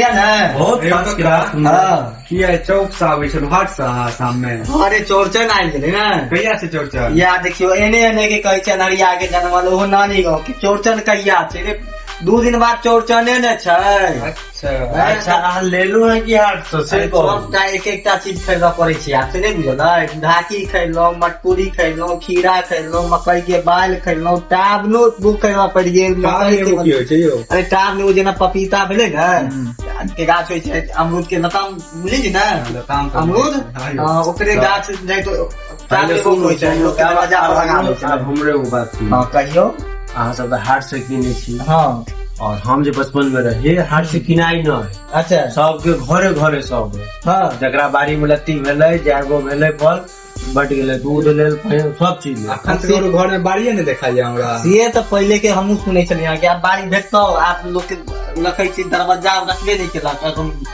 बहुत किया चौक से आबै छल हाट से सामने। अरे चौरचन आयल गेलै ने। कहिया से चौरचन? या देखियो एने एने के कहै छै नरिया के जनमल ओहो नानी गाँव के चौरचन कहिया छै रे? 2 दिन बाद चौरचने ने छै। अच्छा अहाँ लेलू है कि हाट से? सबटा एक एकटा चीज खरीदऽ पड़ै छै। आप से नहीं बुझल? ढाकी खरीदलहुँ, मटकुरी खरीदलहुँ, खीरा खरीदलहुँ, मकई के बाल खरीदलहुँ, टाबनो बुक खरीदऽ पड़ि गेल। अरे टाब जेना पपीता भेलै ने के गाछ होइ छै, अमरूद के लताम बुझै छी ने? अमरूद ओकरे गाछ जाइ तो होइ छै। हमरे वो बात कहियो अहाँ सब हाट से किने छी। हाँ और हम जे बचपन में रहे हाट से किनाई न। अच्छा सबके घरे घरे सब हाँ जकरा बाड़ी में लत्ती भेलै, जागो भेलै, फल बट गेलै, दूध लेल, सब चीज घर में बाड़िए ने देखा जाए हमरा। ये तो पहले के हमहू सुने छलियै कि आप बाड़ी भेटतौ, आप लोग के रखै छी दरवाजा रखबे नहीं केलक,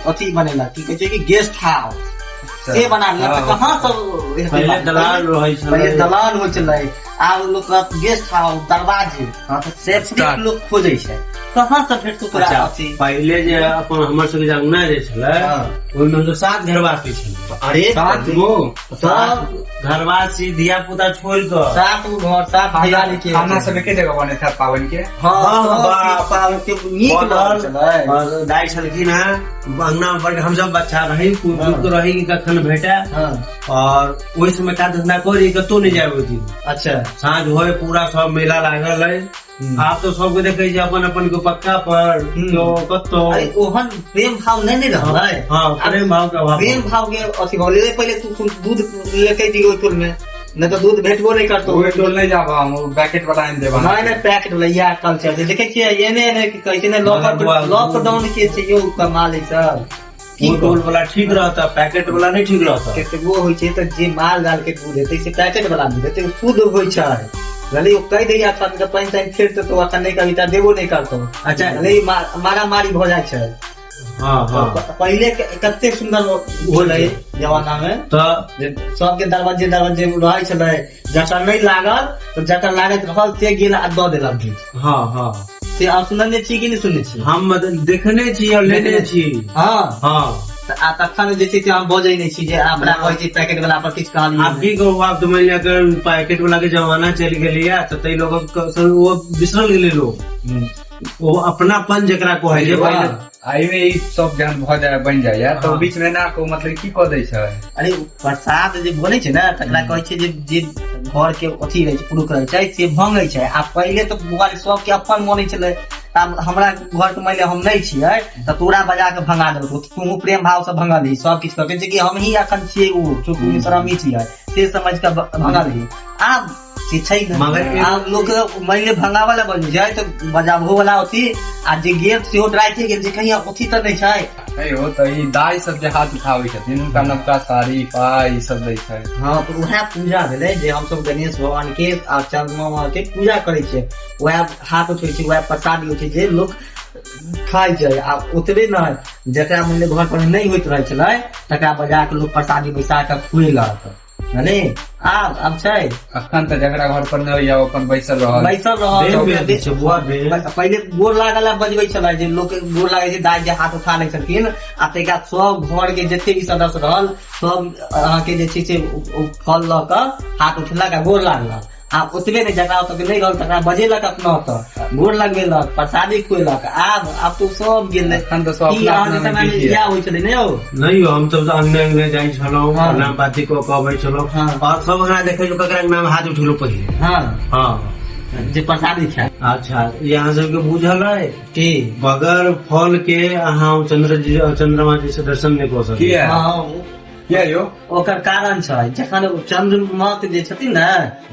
अथी बनेला की कहै छै कि गेस्ट हाउस से बना लिया। कहाँ सब पहले दलाल रहै छलै, पहले दलाल होइ छलै, आब लोग गेस्ट हाउस दरवाजे सेपरेट लोग खोजै छै। कहाँ से भेटतौ तोरा? पहले जे अपन हमर सबके अंगना जे छलै ओहिमे तो 7 घरवासी छलै। अरे 7 गो सब घरवासी धिया पुता छोड़ के 7 गो घर 7 भैयारी के। खाना सब एके जगह बने था पावन के। पावन के नीक लगल छलै। और दाई छलखिन है अंगना पर हम सब बच्चा रही कुछ रही कखन भेटा। और ओहि समय का धंधा करी कतौ नहीं जाए दिन। अच्छा साँझ होए पूरा सब मेला लागल है। आप तो सबके देखे छी अपन अपन के पक्का पर तो कतो ओहन प्रेम भाव नहीं रहलै। हाँ प्रेम भाव के अभाव। प्रेम भाव के अथी भऽ गेलै। पहले तू दूध लेके दियो टोल में, नहीं तो दूध भेटबो नहीं करतो। ओए टोल नहीं जाबा, हम पैकेट वाला आइन देबा। नहीं पैकेट वाला या कल्चर छै देखे छियै एने एने की कहै छै ने लॉकडाउन के छै यो कमाल है सब। टोल वाला ठीक रहता, पैकेट वाला नहीं ठीक रहता। केतबो होइ छै त जे माल जाल के दूध हेतै से पैकेट वाला दूध हेतै शुद्ध होइ छै। भले ओ कह दैया अपन के पानी तानी फेर तो अखन नहीं कविता देबो नहीं करतो। अच्छा भले मारा मारी भ जाय छै। हाँ हाँ पहले कते सुंदर होलै जमाना में तो सबके दरवाजे दरवाजे रहै छलै। जकर नहीं लागल तो जकर लागत रहल से गेल आ द देलक दूध। हाँ हाँ से आप सुनने छी कि नहीं सुनने छी? हम देखने छी और लेने छी। हाँ हाँ आ तखन जे छै हम बजै नहीं छी जे हमरा कहै छी पैकेट वाला पर किछ कहलियै। आप की कहू, आप तो मान अगर पैकेट वाला के जमाना चल गेलिया तो तई लोग वो बिसरल गेले लोग। वो अपनापन जकरा को है जे पहले आई में ई सब ज्ञान भ जाए बन जाए यार। तो बीच में ना को मतलब की क दै छै? अरे प्रसाद जे बोले छै ना तकरा कहै छै जे घर के अथी रहै छै पुरुष रहै छै से भंगै छै। आ पहले तो बुआरी सब के अपन मानै छलै। आब हमरा घर के माइले हम नहीं छियै त तोरा बजा के भंगा देबो, तू प्रेम भाव से भंगल ही सब किछ कहै छै कि हम ही अखन छियै ओ चुपू शरमी छियै से समझ के भंगल ही। आब से छै न आब लोग माइले भंगावला बन जाय त बजाबो वाला होती आ जे गेट से ओ ड्राइव के जे कहीं अथी त नहीं छै। नहीं हो तो ई दाई सब जे हाथ उठाबै छथिन उनका नवका साड़ी पाई सब दै छै। हाँ तो वह पूजा भेलै जे हम सब गणेश भगवान के आ चंद्रमा के पूजा करै छै। वह हाथ उठै छै, वह प्रसाद होइ छै जे लोग खाइ छै। आ ओतबे न जकरा माने घर पर नहीं होइत रहै छलै तकरा बजा के लोग प्रसादी बैसा के खुएलक ने। आब छै अखन त जकरा घर पर नहीं या अपन बैसल रहल पहले गोर लागल बजबै छलै जे लोग गोर लागै छै दाइ जे हाथ उठा लै छलखिन। आ तैका सब घर के जते भी सदस्य रहल सब अहाँके जे छै से फल लऽ के हाथ उठेलक आ गोर लागलक। आ ओतबे नहीं जकरा ओतऽ नहीं रहल तकरा बजेलक अपना ओतऽ गोर लगेलक प्रसादी खुएलक। आब तो सब गेलै। अखन त सब इएह होइ छलै ने यौ? नहीं हो हम सब अंगने अंगने जाइ छलहुँ, नाम बाती को कहबै छलहुँ। और सब हमरा देखै छलहुँ ककरा नाम हाथ उठेलो पहिले। हाँ हाँ जे प्रसादी खाय। अच्छा यहाँ सबके बुझल है की बगैर फल के अहाँ चंद्रमा जी से दर्शन नहीं कऽ सकै। किया यो? ओकर कारण छै जखन चंद्रमा के जे छथिन ने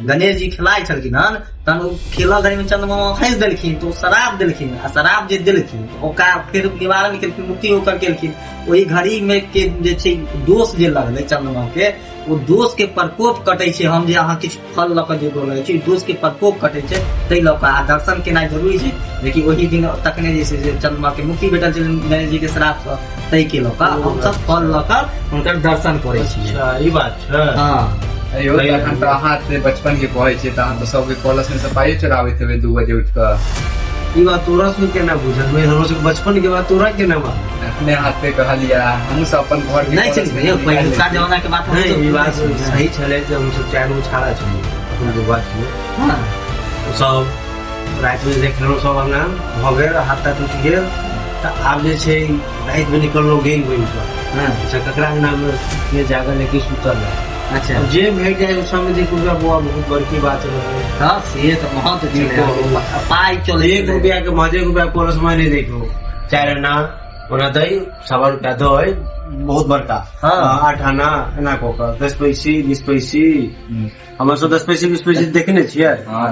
गणेश जी खेलाइ छलखिन हन तहन ओ खेलऽ घड़ी में चंद्रमा हंस देलखिन तो शराब देलखिन। आ शराब जे देलखिन ओकरा फिर निवारण केलखिन, मुक्ति ओकर केलखिन। ओहि घड़ी में के जे छै दोष जे लगलै चंद्रमा के वो दोष के प्रकोप कटे छै। हम जे अहाँ किछु फल लऽ के जे बोलै छी दोष के प्रकोप कटे छै ताहि लऽ कऽ आ दर्शन केनाइ जरूरी छै। लेकिन ओहि दिन तखने जे छै चंद्रमा के मुक्ति भेटल छै गणेश जी के श्राप सँ, ताहि के लऽ कऽ हम सब फल लऽ कऽ हुनकर दर्शन करै छी। अच्छा ई बात छै। हाँ अयो तखन त अहाँ से बचपन के कहै छै तहन तो सबके कॉलेज में से पाई चढ़ाबैत हेबै 2 बजे उठ कऽ। ई बात तोरा सुन के ना बुझल, हमरो सबके बचपन के बात तोरा के ना। अपने हाथ पे कह लिया हम सब अपन घर के नहीं चल भैया पहिलुका जमाना के बात हम नहीं तो ई बात सही छले जे हम सब चार गो छाड़ा छलिए अपन दुआ छलिए हाँ सब रात में देखलहुँ सब अंगना भऽ गेल हाथ तात उठि गेल तऽ आब जे छै राति में निकललहुँ गेल बनि कऽ हाँ अच्छा ककरा अंगना में के जागल है कि सुतल है अच्छा अब जे भेट जाए उस समय देखो बुआ बहुत बड़की बात है हाँ से तो बहुत देखो, पाई चले 1 रुपया के मजे रुपया परस में नहीं देखो 4 आना ओना दई 1.25 रुपया दो है बहुत बड़का हाँ। 8 आना एना को 10 पैसे 20 पैसे हम सब 10 पैसे 20 पैसे देखने छियै हाँ